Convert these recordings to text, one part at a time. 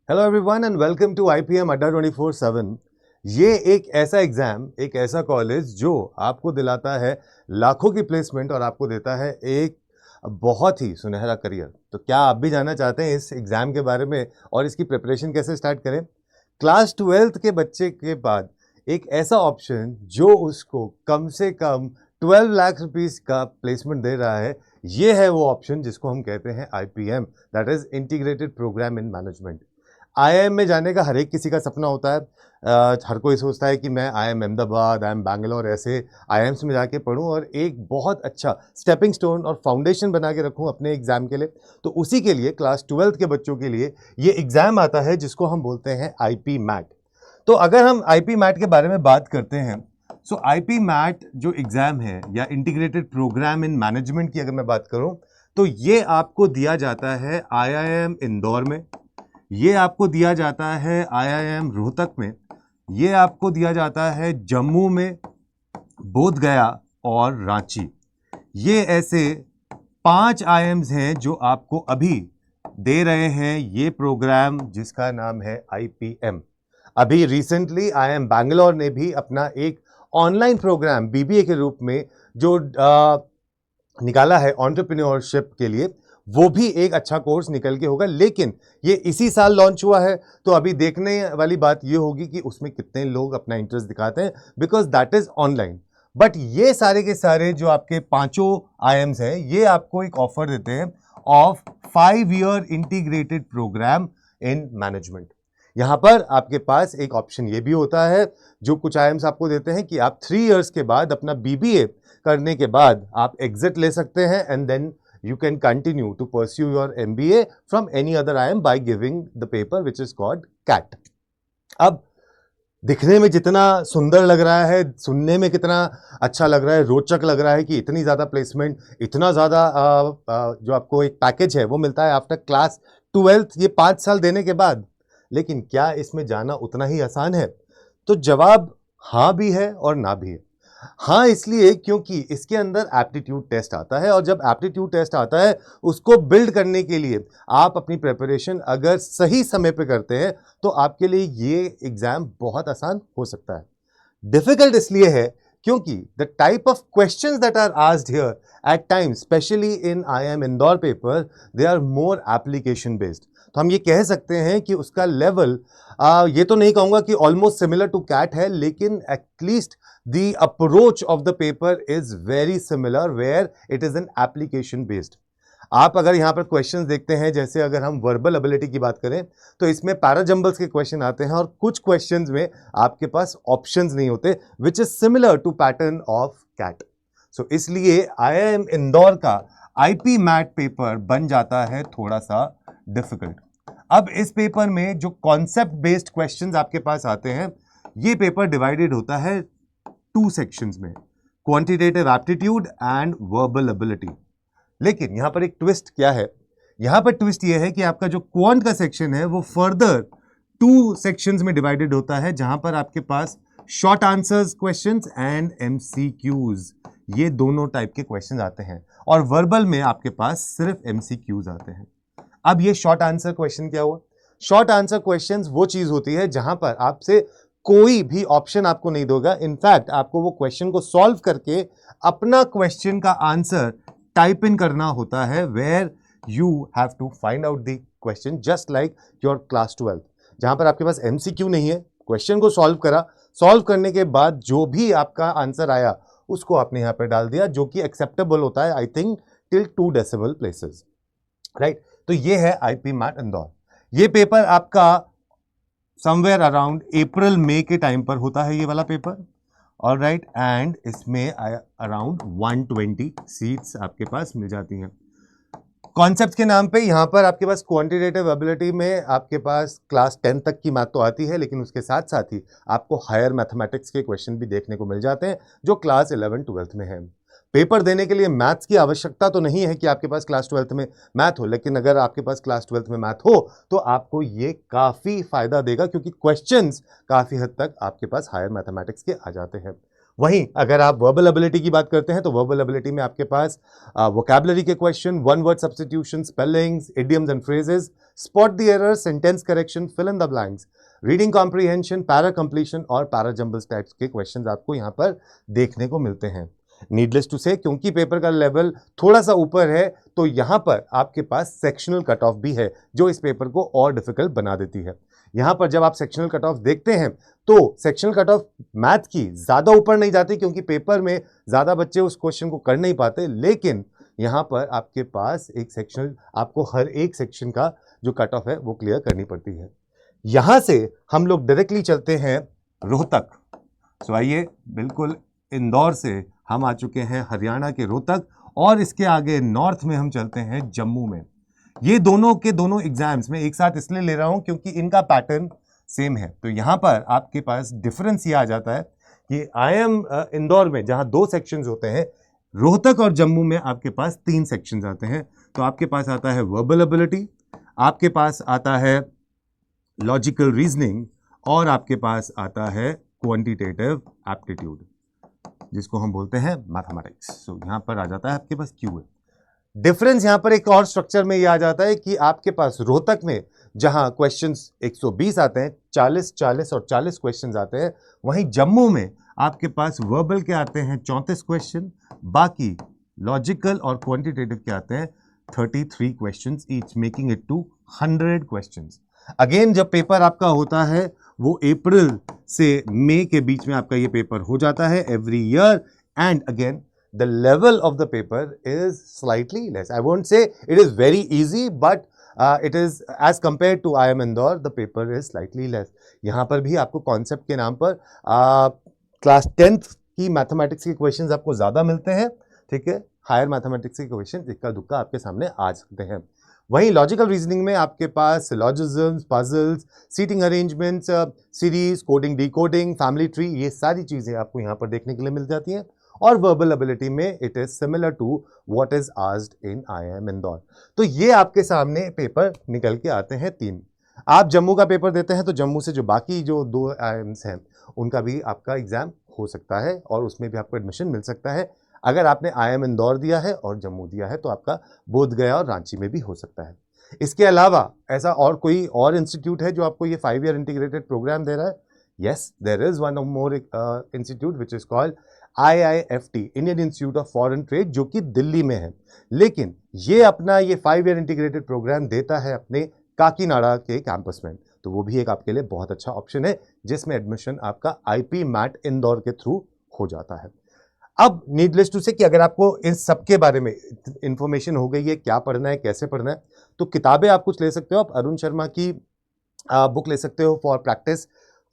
Hello everyone and welcome to IPM Adda 24/7। ये एक ऐसा एग्जाम, एक ऐसा कॉलेज जो आपको दिलाता है लाखों की प्लेसमेंट और आपको देता है एक बहुत ही सुनहरा करियर। तो क्या आप भी जानना चाहते हैं इस एग्जाम के बारे में और इसकी प्रिपरेशन कैसे स्टार्ट करें? क्लास 12th के बच्चे के बाद एक ऐसा ऑप्शन जो उसको कम से कम 12 लाख रुपीस का प्लेसमेंट दे रहा है, ये है वो ऑप्शन जिसको हम कहते हैं IPM, that is integrated programme in management. IIM में जाने का हर एक किसी का सपना होता है। हर कोई सोचता है कि मैं आईआईएम अहमदाबाद, आईआईएम बैंगलोर ऐसे आईआईएम्स में जाके पढूं और एक बहुत अच्छा स्टेपिंग स्टोन और फाउंडेशन बना के रखूं अपने एग्जाम के लिए। तो उसी के लिए क्लास 12th के बच्चों के लिए ये एग्जाम आता है जिसको हम बोलते हैं आईपी मैट। तो अगर हम आईपी मैट के बारे में बात करते हैं, सो आईपी मैट जो एग्जाम है या इंटीग्रेटेड प्रोग्राम इन मैनेजमेंट की अगर मैं बात करूं, तो ये आपको दिया जाता है आईआईएम इंदौर में, ये आपको दिया जाता है आईआईएम रोहतक में, ये आपको दिया जाता है जम्मू में, बोध गया और रांची। ये ऐसे 5 आईआईएम्स हैं जो आपको अभी दे रहे हैं ये प्रोग्राम जिसका नाम है आईपीएम। अभी रिसेंटली आईआईएम बैंगलोर ने भी अपना एक ऑनलाइन प्रोग्राम बीबीए के रूप में जो निकाला है एंटरप्रेन्योरशिप के लिए, वो भी एक अच्छा कोर्स निकल के होगा। लेकिन ये इसी साल लॉन्च हुआ है, तो अभी देखने वाली बात ये होगी कि उसमें कितने लोग अपना इंटरेस्ट दिखाते हैं, because that is online. But ये सारे के सारे जो आपके पांचों आईएम्स हैं, ये आपको एक ऑफर देते हैं of 5 year integrated programme in management. यहां पर आपके पास एक ऑप्शन ये भी होता है जो कुछ आईएम्स आपको देते हैं कि आप 3 इयर्स के बाद अपना बीबीए करने के बाद आप एग्जिट ले सकते हैं and then you can continue to pursue your MBA from any other IIM by giving the paper which is called CAT। अब दिखने में जितना सुंदर लग रहा है, सुनने में कितना अच्छा लग रहा है, रोचक लग रहा है कि इतनी ज़्यादा प्लेसमेंट, इतना ज़्यादा जो आपको एक पैकेज है वो मिलता है आफ्टर क्लास 12th, ये 5 साल देने के बाद। लेकिन क्या इसमें जाना उतना ही आसान है? तो जवाब हाँ भी है और ना भी है। हाँ इसलिए क्योंकि इसके अंदर एप्टीट्यूड टेस्ट आता है और जब एप्टीट्यूड टेस्ट आता है उसको बिल्ड करने के लिए आप अपनी प्रिपरेशन अगर सही समय पे करते हैं तो आपके लिए ये एग्जाम बहुत आसान हो सकता है। डिफिकल्ट इसलिए है क्योंकि the type of questions that are asked here at times, specially in IIM Indore paper, they are more application based. तो हम ये कह सकते हैं कि उसका लेवल ये तो नहीं कहूंगा कि ऑलमोस्ट सिमिलर टू कैट है, लेकिन at least the approach of the paper is very similar where it is an application based। आप अगर यहां पर क्वेश्चंस देखते हैं, जैसे अगर हम वर्बल एबिलिटी की बात करें तो इसमें पैराजंबल्स के क्वेश्चन आते हैं और कुछ क्वेश्चंस में आपके पास ऑप्शंस नहीं होते, which is similar to pattern of CAT. So इसलिए आईआईएम इंदौर का आईपी मैट पेपर बन जाता है थोड़ा सा डिफिकल्ट। अब इस पेपर में जो कॉन्सेप्ट बेस्ड क्वेश्चंस आपके पास आते हैं, ये पेपर डिवाइडेड होता है 2 सेक्शंस में, quantitative aptitude and verbal ability. लेकिन यहां पर एक ट्विस्ट क्या है? यहां पर ट्विस्ट यह है कि आपका जो क्वांट का सेक्शन है वो फर्दर 2 सेक्शंस में डिवाइडेड होता है, जहां पर आपके पास short answers questions and MCQs, ये दोनों टाइप के क्वेश्चंस आते हैं और वर्बल में आपके पास सिर्फ एमसीक्यूज आते हैं। अब ये शॉर्ट आंसर क्वेश्चन क्या हुआ? शॉर्ट आंसर क्वेश्चंस वो चीज होती है जहां पर आपसे कोई भी ऑप्शन आपको नहीं देगा, इनफैक्ट आपको वो क्वेश्चन को सॉल्व करके अपना क्वेश्चन का आंसर टाइप इन करना होता है, where you have to find out the question just like your class 12, जहां पर आपके पास एमसीक्यू नहीं है, क्वेश्चन को सॉल्व करा, सॉल्व करने के बाद जो भी आपका आंसर आया उसको आपने यहां पर डाल दिया, जो कि एक्सेप्टेबल होता है I think till 2 decimal places, right. तो ये है आईपी मैट इंदौर। ये पेपर आपका समवेयर अराउंड अप्रैल मई के टाइम पर होता है ये वाला पेपर, और राइट, एंड इसमें अराउंड 120 सीट्स आपके पास मिल जाती हैं। कॉन्सेप्ट के नाम पे यहाँ पर आपके पास क्वांटिटेटिव एबिलिटी में आपके पास क्लास 10 तक की मैथ तो आती है, लेकिन उसके साथ साथ ही आपको हायर मैथमेटिक्स के क्वेश्चन भी देखने को मिल जाते हैं जो क्लास 11-12 में है। पेपर देने के लिए मैथ्स की आवश्यकता तो नहीं है कि आपके पास क्लास 12th में मैथ हो, लेकिन अगर आपके पास क्लास 12th में मैथ हो तो आपको ये काफ़ी फायदा देगा, क्योंकि क्वेश्चंस काफ़ी हद तक आपके पास हायर मैथमेटिक्स के आ जाते हैं। वहीं अगर आप वर्बल एबिलिटी की बात करते हैं तो वर्बल एबिलिटी में आपके पास वोकैबुलरी के question, one word substitution, spellings, idioms and phrases, spot the error, sentence correction, fill in the blanks, reading comprehension, para completion और पैरा जंबल्स टाइप्स के क्वेश्चंस आपको यहाँ पर देखने को मिलते हैं। नीडलेस टू से, क्योंकि पेपर का लेवल थोड़ा सा ऊपर है, तो यहाँ पर आपके पास सेक्शनल कट ऑफ भी है जो इस पेपर को और डिफिकल्ट बना देती है। यहाँ पर जब आप सेक्शनल कट ऑफ देखते हैं तो सेक्शनल कट ऑफ मैथ की ज़्यादा ऊपर नहीं जाती, क्योंकि पेपर में ज़्यादा बच्चे उस क्वेश्चन को कर नहीं पाते, लेकिन यहाँ पर आपके पास एक सेक्शनल, आपको हर एक सेक्शन का जो कट ऑफ है वो क्लियर करनी पड़ती है। यहाँ से हम लोग डायरेक्टली चलते हैं रोहतक। सो आइए, बिल्कुल इंदौर से हम आ चुके हैं हरियाणा के रोहतक, और इसके आगे नॉर्थ में हम चलते हैं जम्मू में। ये दोनों के दोनों एग्जाम्स में एक साथ इसलिए ले रहा हूं क्योंकि इनका पैटर्न सेम है। तो यहां पर आपके पास डिफरेंस ये आ जाता है कि IIM इंदौर में जहां 2 सेक्शंस होते हैं, रोहतक और जम्मू में आपके पास 3 सेक्शंस आते हैं। तो आपके पास आता है वर्बल एबिलिटी, आपके पास आता है लॉजिकल रीजनिंग, और आपके पास आता है क्वांटिटेटिव एप्टीट्यूड, जिसको हम बोलते हैं मैथमेटिक्स। सो यहाँ पर आ जाता है आपके पास QA। डिफरेंस यहाँ पर एक और स्ट्रक्चर में ये आ जाता है कि आपके पास रोहतक में जहां क्वेश्चंस 120 आते हैं, 40, 40 और 40 क्वेश्चंस आते हैं, वहीं जम्मू में आपके पास वर्बल के आते हैं 34 क्वेश्चन, बाकी लॉजिकल और क्वांटिटेटिव के आते हैं 33 questions each, making it to 100 questions. Again जब पेपर आपका होता है वो अप्रैल से मई के बीच में आपका ये पेपर हो जाता है every year, and again the level of the paper is slightly less. I won't say it is very easy, but it is as compared to IIM Indore, the paper is slightly less. यहाँ पर भी आपको concept के नाम पर class 10th की mathematics के questions आपको ज़्यादा मिलते हैं, ठीक है। हायर मैथमेटिक्स के क्वेश्चन इक्का दुक्का आपके सामने आ सकते हैं। वहीं लॉजिकल रीजनिंग में आपके पास syllogisms, puzzles, seating arrangements, series, coding, decoding, family tree, ये सारी चीज़ें आपको यहाँ पर देखने के लिए मिल जाती हैं। और वर्बल एबिलिटी में it is similar to what is asked in IIM Indore. तो ये आपके सामने पेपर निकल के आते हैं 3। आप जम्मू का पेपर देते हैं तो जम्मू से जो बाकी जो 2 IIMs हैं उनका भी आपका एग्जाम हो सकता है और उसमें भी आपको एडमिशन मिल सकता है। अगर आपने IIM इंदौर दिया है और जम्मू दिया है तो आपका बोधगया और रांची में भी हो सकता है। इसके अलावा ऐसा और कोई और इंस्टीट्यूट है जो आपको ये 5 ईयर इंटीग्रेटेड प्रोग्राम दे रहा है? Yes, there is one more institute which is called IIFT, Indian institute of foreign trade, जो कि दिल्ली में है। लेकिन ये अपना ये 5 ईयर इंटीग्रेटेड प्रोग्राम देता है अपने काकीनाडा के कैंपस में, तो वो भी एक आपके लिए बहुत अच्छा ऑप्शन है, जिसमें एडमिशन आपका IP मैट इंदौर के थ्रू हो जाता है। अब नीडलेस टू से कि अगर आपको इन सब के बारे में इंफॉर्मेशन हो गई है, क्या पढ़ना है, कैसे पढ़ना है, तो किताबें आप कुछ ले सकते हो। आप अरुण शर्मा की बुक ले सकते हो for practice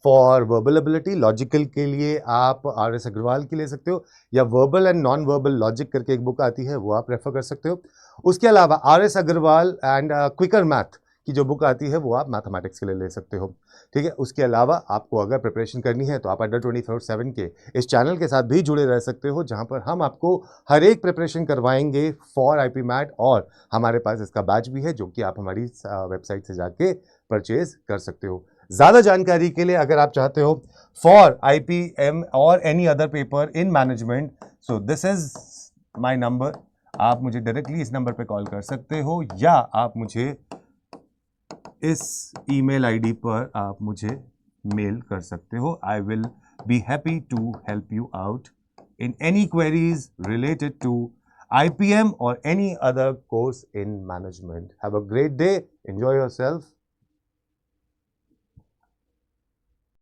for verbal ability. Logical के लिए आप RS अग्रवाल की ले सकते हो, या verbal and non verbal logic करके एक बुक आती है, वो आप रेफर कर सकते हो। उसके अलावा RS Agarwal and quicker math की जो बुक आती है वो आप मैथमेटिक्स के लिए ले सकते हो, ठीक है। उसके अलावा आपको अगर प्रिपरेशन करनी है तो आप अंडर 24/7 के इस चैनल के साथ भी जुड़े रह सकते हो, जहां पर हम आपको हर एक प्रिपरेशन करवाएंगे फॉर IP मैट, और हमारे पास इसका बैच भी है जो कि आप हमारी वेबसाइट से जाके परचेज कर सकते हो। ज़्यादा जानकारी के लिए अगर आप चाहते हो फॉर IPM और any other paper in management, so this is my number. आप मुझे डायरेक्टली इस नंबर पे कॉल कर सकते हो, या आप मुझे इस ईमेल ID पर आप मुझे मेल कर सकते हो। I will be happy to help you out in any queries related to IPM or any other course in management. Have a great day. Enjoy yourself.